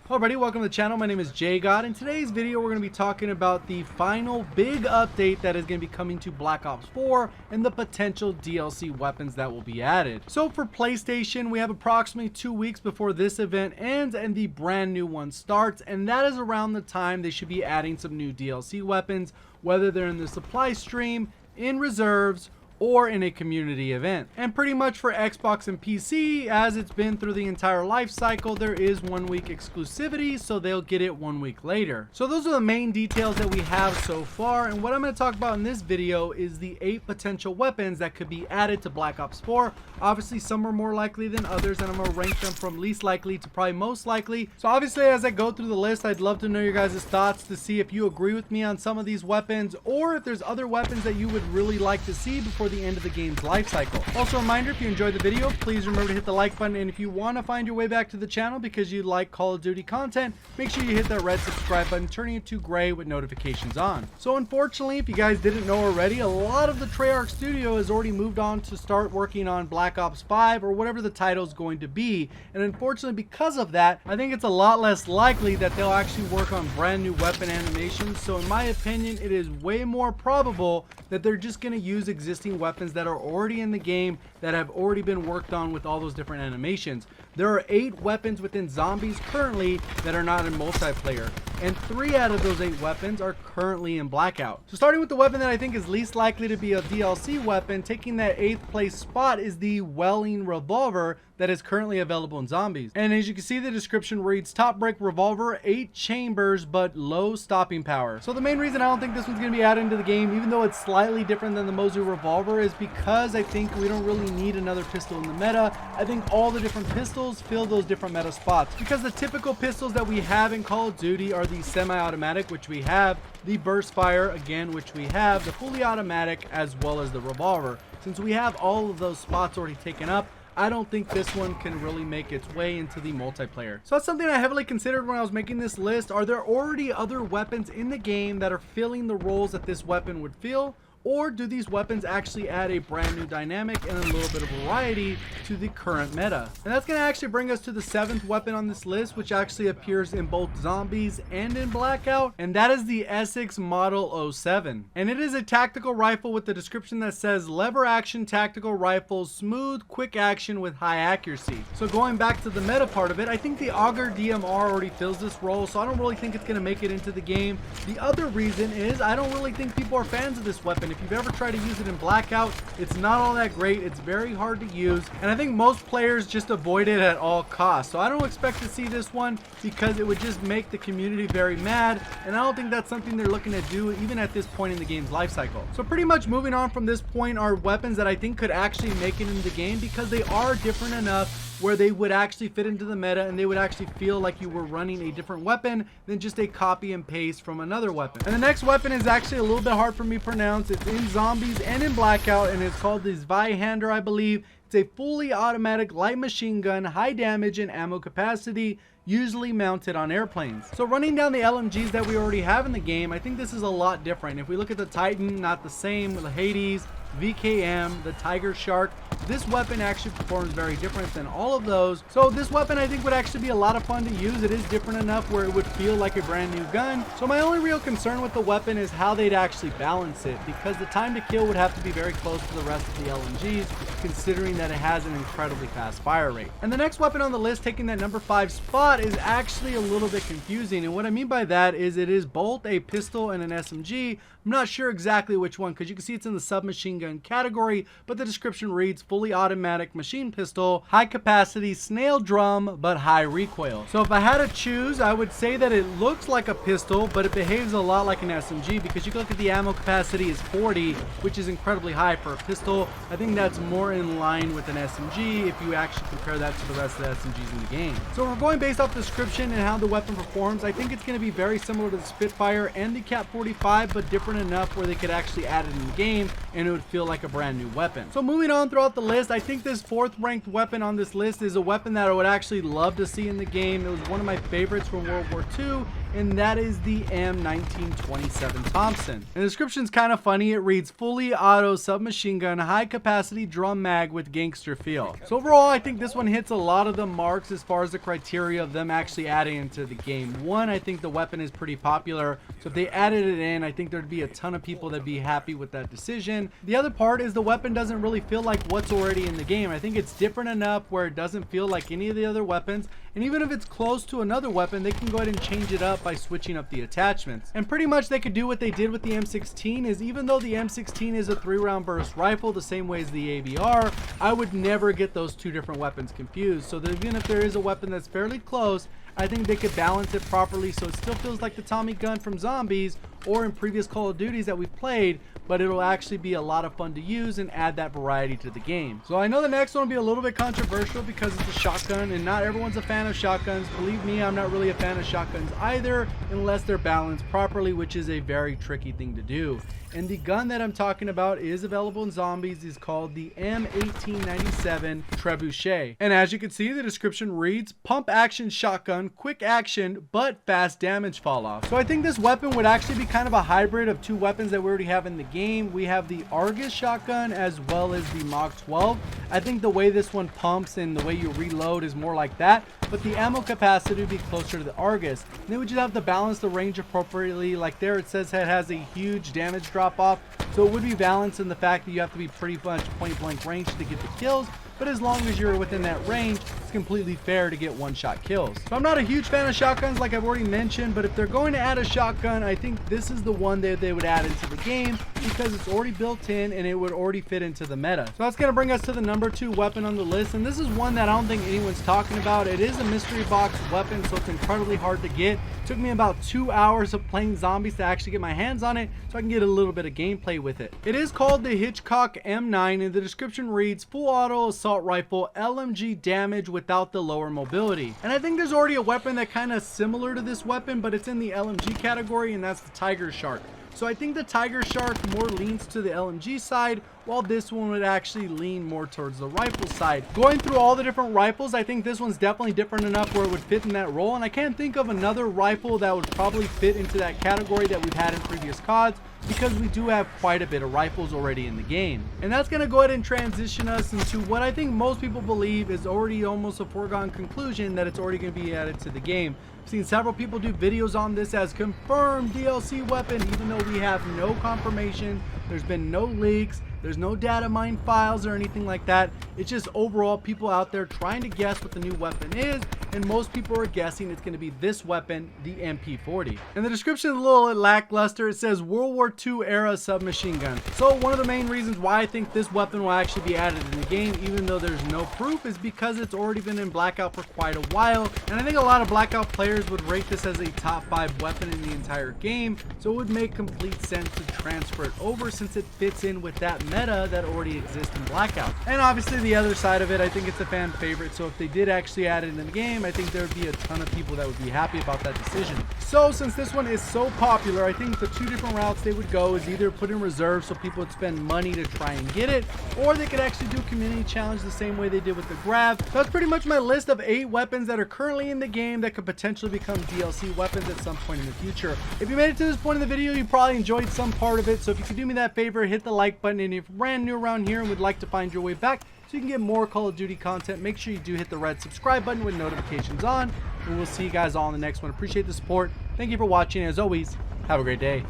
Hello everybody, welcome to the channel. My name is JGOD. In today's video we're going to be talking about the final big update that is going to be coming to Black Ops 4 and the potential DLC weapons that will be added. So for PlayStation, we have approximately 2 weeks before this event ends and the brand new one starts, and that is around the time they should be adding some new DLC weapons, whether they're in the supply stream, in reserves, or in a community event. And pretty much for Xbox and PC, as it's been through the entire life cycle, there is 1 week exclusivity, so they'll get it 1 week later. So those are the main details that we have so far, and what I'm going to talk about in this video is the 8 potential weapons that could be added to Black Ops 4. Obviously some are more likely than others, and I'm going to rank them from least likely to probably most likely. So obviously as I go through the list, I'd love to know your guys' thoughts to see if you agree with me on some of these weapons, or if there's other weapons that you would really like to see before the end of the game's life cycle. Also a reminder, if you enjoyed the video, please remember to hit the like button, and if you want to find your way back to the channel because you like Call of Duty content, make sure you hit that red subscribe button, turning it to gray with notifications on. So unfortunately, if you guys didn't know already, a lot of the Treyarch studio has already moved on to start working on Black Ops 5 or whatever the title is going to be, and unfortunately because of that, I think it's a lot less likely that they'll actually work on brand new weapon animations. So in my opinion, it is way more probable that they're just going to use existing weapons that are already in the game that have already been worked on with all those different animations. There are 8 weapons within zombies currently that are not in multiplayer, and 3 out of those 8 weapons are currently in Blackout. So starting with the weapon that I think is least likely to be a DLC weapon, taking that 8th place spot is the Welling Revolver that is currently available in zombies. And as you can see, the description reads top Brick Revolver, 8 chambers but low stopping power. So the main reason I don't think this one's going to be added into the game, even though it's slightly different than the Mozu Revolver, is because I think we don't really need another pistol in the meta. I think all the different pistols fill those different meta spots, because the typical pistols that we have in Call of Duty are the semi-automatic, which we have, the burst fire, again, which we have, the fully automatic, as well as the revolver. Since we have all of those spots already taken up, I don't think this one can really make its way into the multiplayer. So that's something I heavily considered when I was making this list. Are there already other weapons in the game that are filling the roles that this weapon would fill? Or do these weapons actually add a brand new dynamic and a little bit of variety to the current meta? And that's going to actually bring us to the 7th weapon on this list, which actually appears in both zombies and in Blackout, and that is the Essex Model OH7. And it is a tactical rifle with the description that says lever action tactical rifle, smooth, quick action with high accuracy. So going back to the meta part of it, I think the Auger DMR already fills this role, so I don't really think it's going to make it into the game. The other reason is I don't really think people are fans of this weapon. If you've ever tried to use it in Blackout, it's not all that great. It's very hard to use, and I think most players just avoid it at all costs. So I don't expect to see this one because it would just make the community very mad, and I don't think that's something they're looking to do even at this point in the game's life cycle. So pretty much moving on from this point are weapons that I think could actually make it into the game because they are different enough where they would actually fit into the meta and they would actually feel like you were running a different weapon than just a copy and paste from another weapon. And the next weapon is actually a little bit hard for me to pronounce. It's in zombies and in Blackout, and it's called the Zweihander, I believe. It's a fully automatic light machine gun, high damage and ammo capacity, usually mounted on airplanes. So running down the LMGs that we already have in the game, I think this is a lot different. If we look at the Titan, not the same, the Hades, VKM, the Tiger Shark, this weapon actually performs very different than all of those. So this weapon I think would actually be a lot of fun to use. It is different enough where it would feel like a brand new gun. So my only real concern with the weapon is how they'd actually balance it, because the time to kill would have to be very close to the rest of the LMGs, considering that it has an incredibly fast fire rate. And the next weapon on the list, taking that number 5 spot, is actually a little bit confusing. And what I mean by that is it is both a pistol and an SMG. I'm not sure exactly which one, because you can see it's in the submachine gun category, but the description reads fully automatic machine pistol, high capacity snail drum, but high recoil. So if I had to choose, I would say that it looks like a pistol, but it behaves a lot like an SMG, because you can look at the ammo capacity is 40, which is incredibly high for a pistol. I think that's more in line with an SMG if you actually compare that to the rest of the SMGs in the game. So if we're going based off the description and how the weapon performs, I think it's going to be very similar to the Spitfire and the Cat 45, but different enough where they could actually add it in the game and it would feel like a brand new weapon. So moving on throughout the list, I think this 4th ranked weapon on this list is a weapon that I would actually love to see in the game. It was one of my favorites from World War II, and that is the M1927 Thompson. And the description's kind of funny. It reads, fully auto submachine gun, high capacity drum mag with gangster feel. So overall, I think this one hits a lot of the marks as far as the criteria of them actually adding into the game. One, I think the weapon is pretty popular, so if they added it in, I think there'd be a ton of people that'd be happy with that decision. The other part is the weapon doesn't really feel like what's already in the game. I think it's different enough where it doesn't feel like any of the other weapons, and even if it's close to another weapon, they can go ahead and change it up by switching up the attachments. And pretty much they could do what they did with the M16, is even though the M16 is a 3-round burst rifle the same way as the ABR, I would never get those two different weapons confused. So that even if there is a weapon that's fairly close, I think they could balance it properly so it still feels like the Tommy gun from Zombies or in previous Call of Duties that we've played, but it'll actually be a lot of fun to use and add that variety to the game. So I know the next one will be a little bit controversial because it's a shotgun and not everyone's a fan of shotguns. Believe me, I'm not really a fan of shotguns either unless they're balanced properly, which is a very tricky thing to do. And the gun that I'm talking about is available in Zombies, is called the M1897 Trebuchet. And as you can see, the description reads, pump action shotgun, quick action, but fast damage fall off. So I think this weapon would actually be kind of a hybrid of two weapons that we already have in the game. We have the Argus shotgun as well as the Mach 12. I think the way this one pumps and the way you reload is more like that, but the ammo capacity would be closer to the Argus. And then we just have to balance the range appropriately. Like there it says it has a huge damage drop off, so it would be balanced in the fact that you have to be pretty much point blank range to get the kills, but as long as you're within that range, it's completely fair to get one-shot kills. So I'm not a huge fan of shotguns like I've already mentioned, but if they're going to add a shotgun, I think this is the one that they would add into the game because it's already built in and it would already fit into the meta. So that's going to bring us to the number 2 weapon on the list, and this is one that I don't think anyone's talking about. It is a mystery box weapon, so it's incredibly hard to get. It took me about 2 hours of playing Zombies to actually get my hands on it so I can get a little bit of gameplay with it. It is called the Hitchcock M9, and the description reads, full auto assault rifle, LMG damage without the lower mobility. And I think there's already a weapon that kind of similar to this weapon, but it's in the LMG category, and that's the Tiger Shark. So I think the Tiger Shark more leans to the LMG side, while this one would actually lean more towards the rifle side. Going through all the different rifles, I think this one's definitely different enough where it would fit in that role, and I can't think of another rifle that would probably fit into that category that we've had in previous CODs, because we do have quite a bit of rifles already in the game. And that's going to go ahead and transition us into what I think most people believe is already almost a foregone conclusion, that it's already going to be added to the game. I've seen several people do videos on this as confirmed DLC weapon, even though we have no confirmation. There's been no leaks. There's no data mine files or anything like that. It's just overall people out there trying to guess what the new weapon is, and most people are guessing it's going to be this weapon, the MP40. And the description is a little lackluster. It says World War II era submachine gun. So one of the main reasons why I think this weapon will actually be added in the game, even though there's no proof, is because it's already been in Blackout for quite a while, and I think a lot of Blackout players would rate this as a top 5 weapon in the entire game, so it would make complete sense to transfer it over since it fits in with that meta that already exists in Blackout. And obviously the other side of it, I think it's a fan favorite, so if they did actually add it in the game, I think there would be a ton of people that would be happy about that decision. So since this one is so popular, I think the 2 different routes they would go is either put in reserve so people would spend money to try and get it, or they could actually do a community challenge the same way they did with the grab. So that's pretty much my list of 8 weapons that are currently in the game that could potentially become DLC weapons at some point in the future. If you made it to this point in the video, you probably enjoyed some part of it, so if you could do me that favor, hit the like button, and if you're brand new around here and would like to find your way back so you can get more Call of Duty content, make sure you do hit the red subscribe button with notifications on, and we'll see you guys all in the next one. Appreciate the support. Thank you for watching. As always, have a great day.